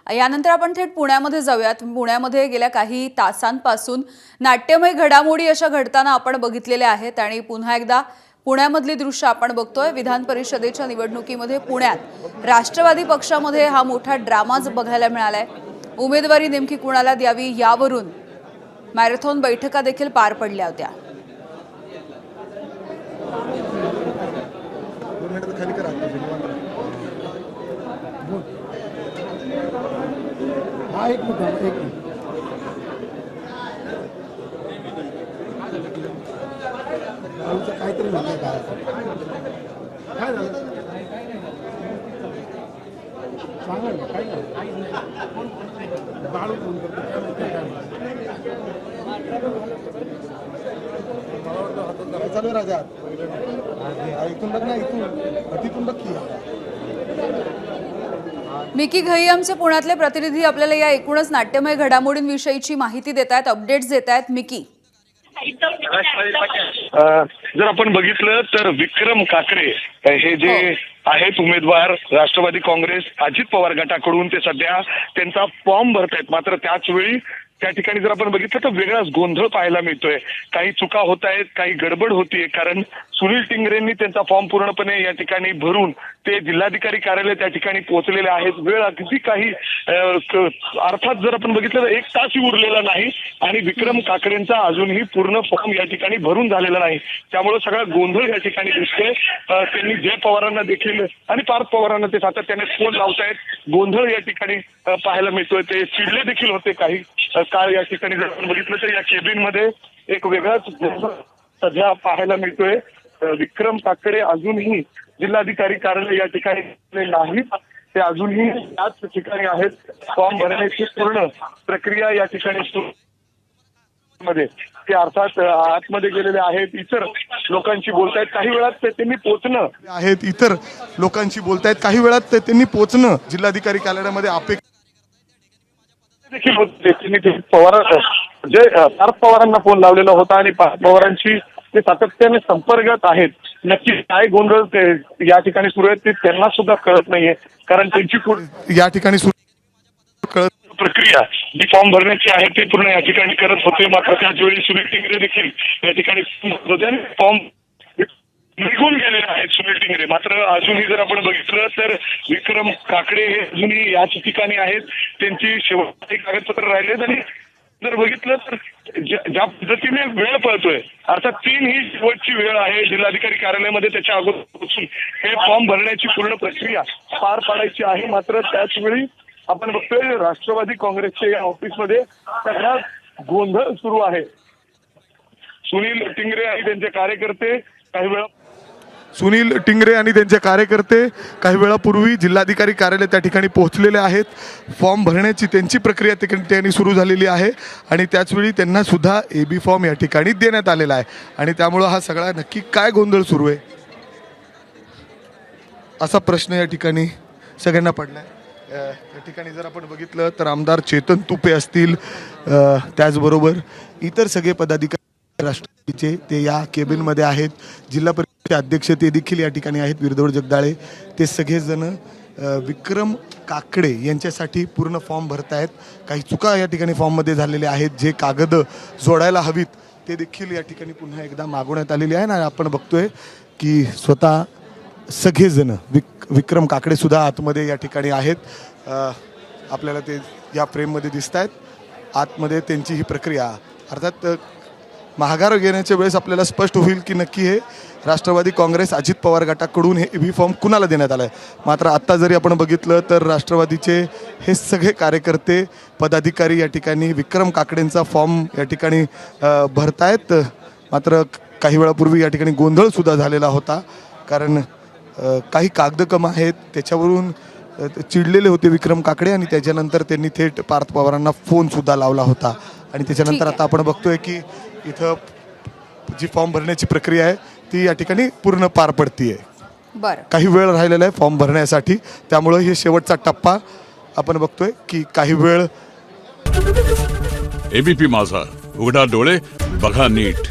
यानंतर आपण थेट पुण्यामध्ये जाऊयात। पुण्यामध्ये गेल्या काही तासांपासून नाट्यमय घडामोडी अशा घडताना आपण बघितलेल्या आहेत आणि पुन्हा एकदा पुण्यामधली दृश्य आपण बघतोय। विधान परिषदेच्या निवडणुकीमध्ये पुण्यात राष्ट्रवादी पक्षामध्ये हा मोठा ड्रामाच बघायला मिळालाय। उमेदवारी नेमकी कुणाला द्यावी यावरून मॅरेथॉन बैठका देखील पार पडल्या होत्या। एक मिनिट काहीतरी म्हणताय काय झालं सांगा ना काय बाळू फोन करतो काय चालू आहे राजा इथून बघ ना तिथून बघ की मिकी घई आमचे पुण्यातले प्रतिनिधी आपल्याला या एकूणच नाट्यमय घडामोडींविषयीची माहिती देत आहेत, अपडेट्स देत आहेत। मिकी, जर आपण बघितलं तर विक्रम काकडे हे जे आहेत उमेदवार राष्ट्रवादी काँग्रेस अजित पवार गटाकडून ते सध्या त्यांचा फॉर्म भरतायत। मात्र त्याच वेळी त्या ठिकाणी जर आपण बघितलं तर वेगळाच गोंधळ पाहायला मिळतोय। काही चुका होत आहेत, काही गडबड होतीये, कारण सुनील टिंगरेंनी त्यांचा फॉर्म पूर्णपणे या ठिकाणी भरून ते जिल्हाधिकारी कार्यालय त्या ठिकाणी पोहोचलेले आहेत। वेळ अगदी काही अर्थात जर आपण बघितलं तर एक तासही उरलेला नाही आणि विक्रम काकडेंचा अजूनही पूर्ण फॉर्म या ठिकाणी भरून झालेला नाही। त्यामुळे सगळा गोंधळ या ठिकाणी दिसतोय। त्यांनी जय पवारांना देखील आणि पार्थ पवारांना ते सातत्याने फोन लावतायत। गोंधळ या ठिकाणी पाहायला मिळतोय। ते चिडले देखील होते काही काळ। या ठिकाणी जर आपण बघितलं तर या केबिन मध्ये एक वेगळाच सध्या पाहायला मिळतोय। विक्रम काकडे अजूनही जिल्हाधिकारी कार्यालय या ठिकाणी नाहीत, ते अजूनही त्याच ठिकाणी आहेत। फॉर्म भरण्याची पूर्ण प्रक्रिया या ठिकाणी सुरू मध्ये ते अर्थात आतमध्ये गेलेले आहेत। इतर लोकांशी बोलतायत, काही वेळात त्यांनी पोहोचणं आहेत इतर लोकांशी बोलतायत, काही वेळात त्यांनी पोहोचणं जिल्हाधिकारी कार्यालयामध्ये देखील होते। त्यांनी पवार पार्थ पवारांना फोन लावलेला होता आणि पार्थ पवारांशी ते सातत्याने संपर्कात आहेत। नक्की काय गोंधळ ते या ठिकाणी सुरू आहेत ते त्यांना सुद्धा कळत नाहीये, कारण त्यांची या ठिकाणी प्रक्रिया जी फॉर्म भरण्याची आहे ते पूर्ण या ठिकाणी करत होते। मात्र त्याच वेळी सुनील टिंगरे देखील या ठिकाणी फॉर्म निघून गेलेले आहेत सुनील टिंगरे। मात्र अजूनही जर आपण बघितलं तर विक्रम काकडे हे अजूनही याच ठिकाणी आहेत। त्यांची शेवटची कागदपत्र राहिलेत आणि जर बघितलं तर ज्या पद्धतीने वेळ पळतोय, अर्थात 3 ही शेवटची वेळ आहे जिल्हाधिकारी कार्यालयामध्ये त्याच्या अगोदर हे फॉर्म भरण्याची पूर्ण प्रक्रिया पार पाडायची आहे। मात्र त्याच वेळी आपण बघतोय राष्ट्रवादी काँग्रेसच्या या ऑफिसमध्ये सगळा गोंधळ सुरू आहे। सुनील टिंगरे आणि त्यांचे कार्यकर्ते काही वेळापूर्वी जिल्हाधिकारी कार्यालय त्या ठिकाणी पोहोचलेले आहेत। फॉर्म भरण्याची त्यांची प्रक्रिया त्यांनी सुरू झालेली आहे आणि त्याचवेळी त्यांना सुद्धा एबी फॉर्म या ठिकाणी देण्यात आलेला आहे आणि त्यामुळे हा सगळा नक्की काय गोंधळ सुरू आहे असा प्रश्न या ठिकाणी सगळ्यांना पडलाय। या ठिकाणी जर आपण बघितलं तर आमदार चेतन तुपे असतील, त्याचबरोबर इतर सगळे पदाधिकारी राष्ट्रवादीचे ते या केबिनमध्ये आहेत। जिल्हा परिषदेचे अध्यक्ष ते देखील या ठिकाणी आहेत, विरदोड जगदाळे। ते सगळेजण विक्रम काकडे यांच्यासाठी पूर्ण फॉर्म भरतायत। काही चुका या ठिकाणी फॉर्ममध्ये झालेल्या आहेत, जे कागद जोडायला हवीत ते देखील या ठिकाणी पुन्हा एकदा मागवण्यात आलेली आहे ना। आपण बघतोय की स्वतः सगळेजण विक्रम काकडे सुद्धा आतमध्ये या ठिकाणी आहेत। आपल्याला ते या फ्रेममध्ये दिसत आहेत। आतमध्ये त्यांची ही प्रक्रिया अर्थात महागार घेण्याच्या वेळेस आपल्याला स्पष्ट होईल की नक्की हे राष्ट्रवादी काँग्रेस अजित पवार गटाकडून हे एबी फॉर्म कुणाला देण्यात आला आहे। मात्र आत्ता जरी आपण बघितलं तर राष्ट्रवादीचे हे सगळे कार्यकर्ते पदाधिकारी या ठिकाणी विक्रम काकडेंचा फॉर्म या ठिकाणी भरतायत। मात्र काही वेळापूर्वी या ठिकाणी गोंधळसुद्धा झालेला होता, कारण काही कागदकम आहेत त्याच्यावरून चिडलेले होते विक्रम काकडे आणि त्याच्यानंतर त्यांनी थेट पार्थ पवारांना फोनसुद्धा लावला होता आणि त्याच्यानंतर आता आपण बघतोय की इथं जी फॉर्म भरण्याची प्रक्रिया आहे ती या ठिकाणी पूर्ण पार पडतीये। काही वेळ राहिलेला आहे फॉर्म भरण्यासाठी, त्यामुळे हे शेवटचा टप्पा आपण बघतोय की काही वेळ। एबीपी माझा, उघडा डोळे बघा नीट।